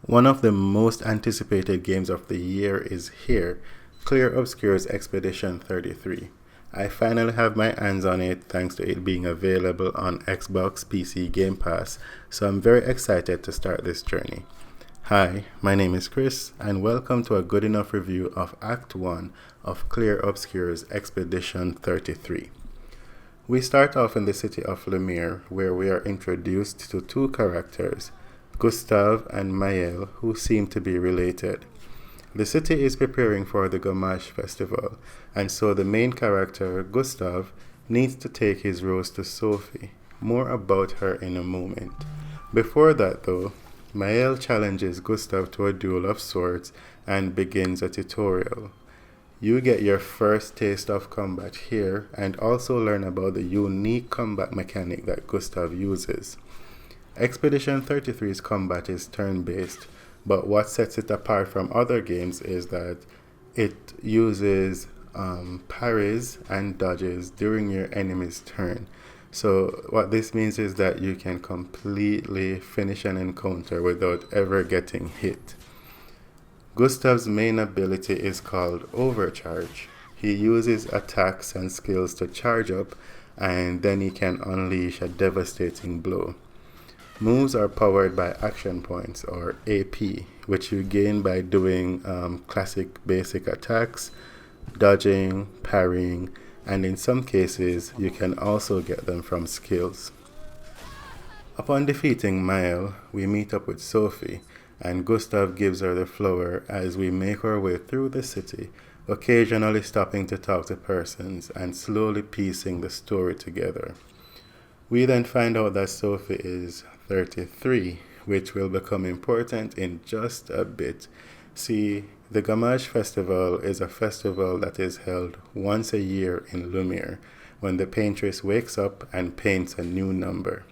One of the most anticipated games of the year is here, Clair Obscur's Expedition 33. I finally have my hands on it thanks to it being available on Xbox PC Game Pass, so I'm very excited to start this journey. Hi, my name is Chris, and welcome to a good enough review of Act 1 of Clair Obscur's Expedition 33. We start off in the city of Lumiere, where we are introduced to two characters, Gustave and Maëlle, who seem to be related. The city is preparing for the Gamache festival, and so the main character, Gustave, needs to take his rose to Sophie. More about her in a moment. Before that though, Maëlle challenges Gustave to a duel of swords and begins a tutorial. You get your first taste of combat here and also learn about the unique combat mechanic that Gustave uses. Expedition 33's combat is turn-based, but what sets it apart from other games is that it uses parries and dodges during your enemy's turn. So what this means is that you can completely finish an encounter without ever getting hit. Gustave's main ability is called Overcharge. He uses attacks and skills to charge up, and then he can unleash a devastating blow. Moves are powered by action points, or AP, which you gain by doing classic basic attacks, dodging, parrying, and in some cases you can also get them from skills. Upon defeating Maëlle, we meet up with Sophie, and Gustave gives her the flower as we make our way through the city, occasionally stopping to talk to persons and slowly piecing the story together. We then find out that Sophie is 33, which will become important in just a bit. See, the Gamache Festival is a festival that is held once a year in Lumiere, when the paintress wakes up and paints a new number.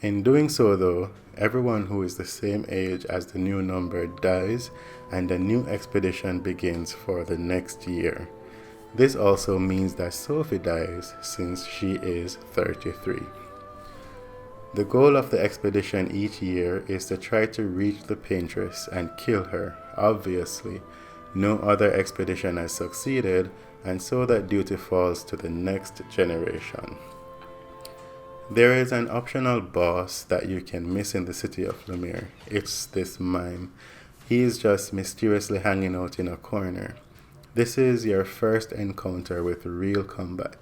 In doing so though, everyone who is the same age as the new number dies, and a new expedition begins for the next year. This also means that Sophie dies since she is 33. The goal of the expedition each year is to try to reach the paintress and kill her. Obviously, no other expedition has succeeded, and so that duty falls to the next generation. There is an optional boss that you can miss in the city of Lumiere. It's this mime. He is just mysteriously hanging out in a corner. This is your first encounter with real combat,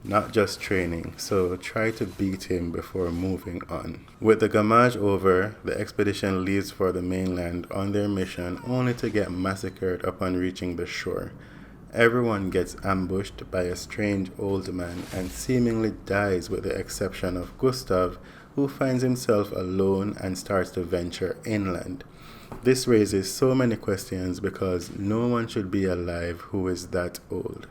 not just training, so try to beat him before moving on. With the Gamache over, the expedition leaves for the mainland on their mission only to get massacred upon reaching the shore. Everyone gets ambushed by a strange old man and seemingly dies with the exception of Gustave, who finds himself alone and starts to venture inland. This raises so many questions because no one should be alive who is that old.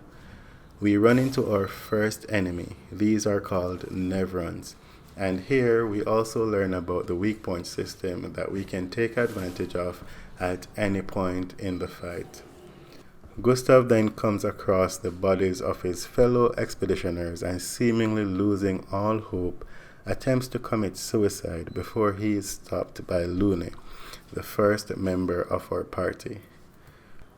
We run into our first enemy. These are called Nevrons. And here we also learn about the weak point system that we can take advantage of at any point in the fight. Gustave then comes across the bodies of his fellow expeditioners and, seemingly losing all hope, attempts to commit suicide before he is stopped by Lune, the first member of our party.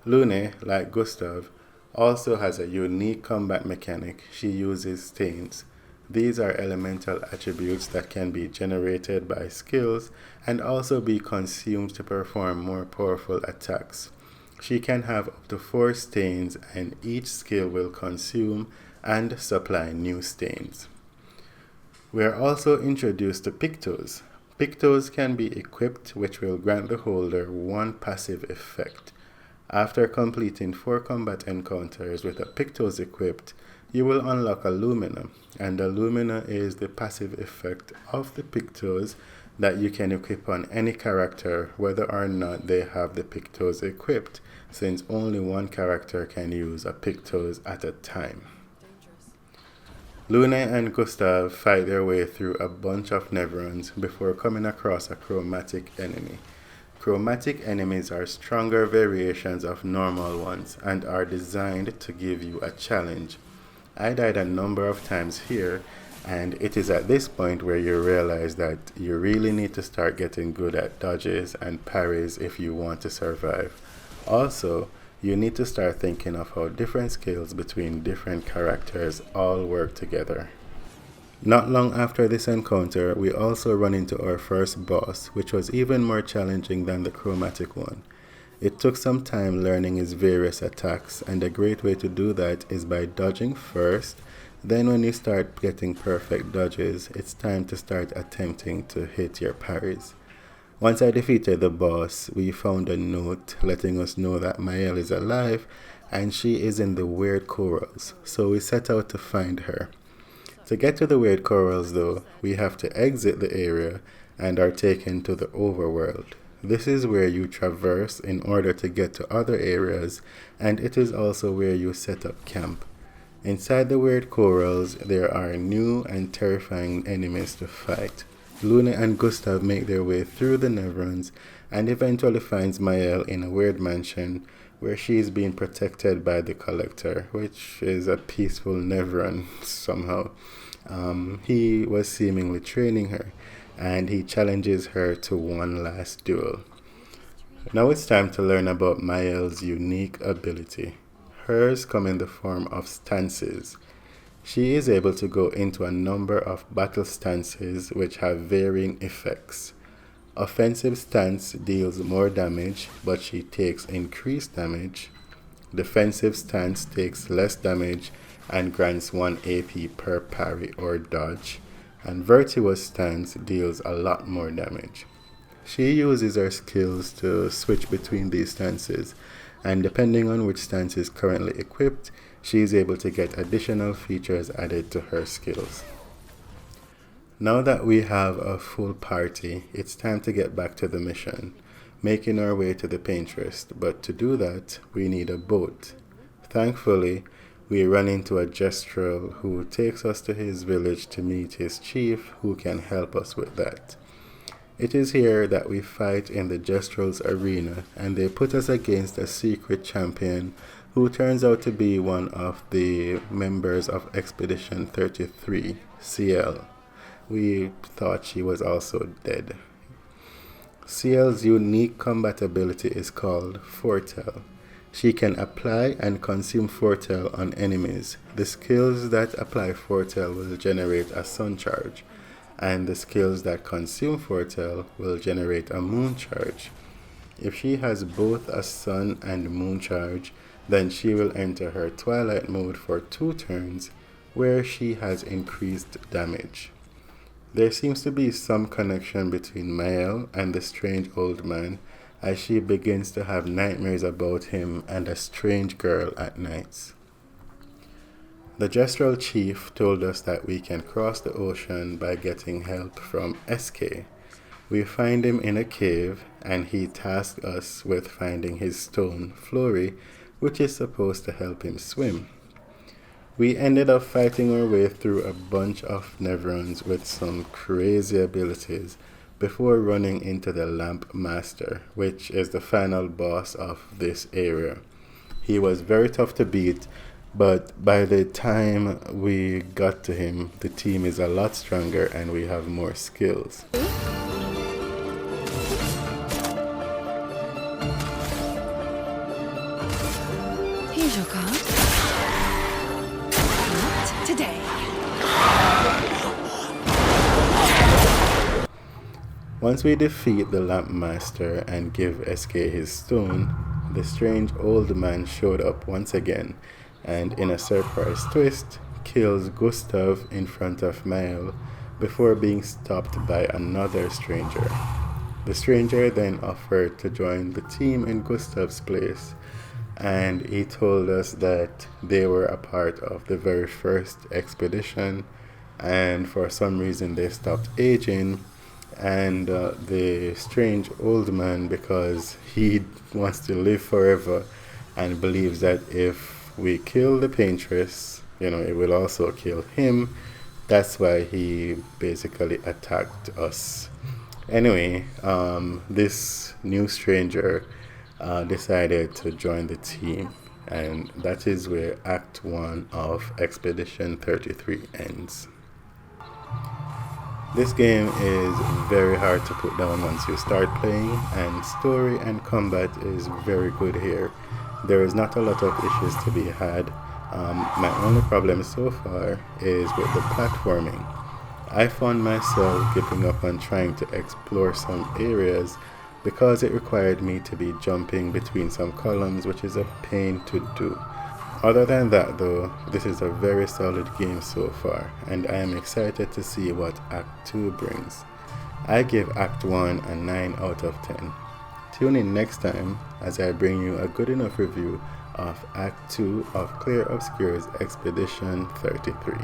Lune, like Gustave, also has a unique combat mechanic. She uses stains. These are elemental attributes that can be generated by skills and also be consumed to perform more powerful attacks. She can have up to 4 stains, and each skill will consume and supply new stains. We are also introduced to Pictos. Pictos can be equipped, which will grant the holder 1 passive effect. After completing 4 combat encounters with a Pictos equipped, you will unlock a Lumina, and a Lumina is the passive effect of the Pictos that you can equip on any character whether or not they have the Pictos equipped, since only one character can use a Pictos at a time. Lune and Gustave fight their way through a bunch of Nevrons before coming across a chromatic enemy. Chromatic enemies are stronger variations of normal ones and are designed to give you a challenge. I died a number of times here, And it is at this point where you realize that you really need to start getting good at dodges and parries if you want to survive. Also, you need to start thinking of how different skills between different characters all work together. Not long after this encounter, we also run into our first boss, which was even more challenging than the chromatic one. It took some time learning his various attacks, and a great way to do that is by dodging first. Then when you start getting perfect dodges, it's time to start attempting to hit your parries. Once I defeated the boss, we found a note letting us know that Mael is alive and she is in the weird corals, so we set out to find her. To get to the weird corals though, we have to exit the area and are taken to the overworld. This is where you traverse in order to get to other areas, and it is also where you set up camp. Inside the weird corals, there are new and terrifying enemies to fight. Luna and Gustav make their way through the Neverons and eventually finds Mael in a weird mansion where she is being protected by the Collector, which is a peaceful Neveron somehow. He was seemingly training her, and he challenges her to one last duel. Now it's time to learn about Mael's unique ability. Hers come in the form of stances. She is able to go into a number of battle stances which have varying effects. Offensive stance deals more damage, but she takes increased damage. Defensive stance takes less damage and grants 1 AP per parry or dodge. And virtuous stance deals a lot more damage. She uses her skills to switch between these stances, and depending on which stance is currently equipped, she is able to get additional features added to her skills. Now that we have a full party, it's time to get back to the mission, making our way to the Paintress, but to do that, we need a boat. Thankfully, we run into a Gestrel who takes us to his village to meet his chief, who can help us with that. It is here that we fight in the Gestrel's arena, and they put us against a secret champion who turns out to be one of the members of Expedition 33, CL. We thought she was also dead. CL's unique combat ability is called Foretell. She can apply and consume Foretell on enemies. The skills that apply Foretell will generate a sun charge, and the skills that consume Foretell will generate a moon charge. If she has both a sun and moon charge, then she will enter her Twilight mode for 2 turns, where she has increased damage. There seems to be some connection between Mael and the strange old man, as she begins to have nightmares about him and a strange girl at nights. The Gestrel chief told us that we can cross the ocean by getting help from SK. We find him in a cave, and he tasked us with finding his stone, Flory, which is supposed to help him swim. We ended up fighting our way through a bunch of Neverons with some crazy abilities before running into the Lamp Master, which is the final boss of this area. He was very tough to beat, but by the time we got to him, the team is a lot stronger and we have more skills. Here's your card. Not today. Once we defeat the Lamp Master and give SK his stone, the strange old man showed up once again, and in a surprise twist, kills Gustav in front of Mael before being stopped by another stranger. The stranger then offered to join the team in Gustav's place, and he told us that they were a part of the very first expedition, and for some reason they stopped aging, and the strange old man, because he wants to live forever and believes that if we kill the Paintress, it will also kill him. That's why he basically attacked us. Anyway, this new stranger decided to join the team, and that is where Act 1 of Expedition 33 ends. This game is very hard to put down once you start playing, and story and combat is very good here. There is not a lot of issues to be had. My only problem so far is with the platforming. I found myself giving up on trying to explore some areas because it required me to be jumping between some columns, which is a pain to do. Other than that, though, this is a very solid game so far, and I am excited to see what Act 2 brings. I give Act 1 a 9 out of 10. Tune in next time as I bring you a good enough review of Act 2 of Clair Obscur's Expedition 33.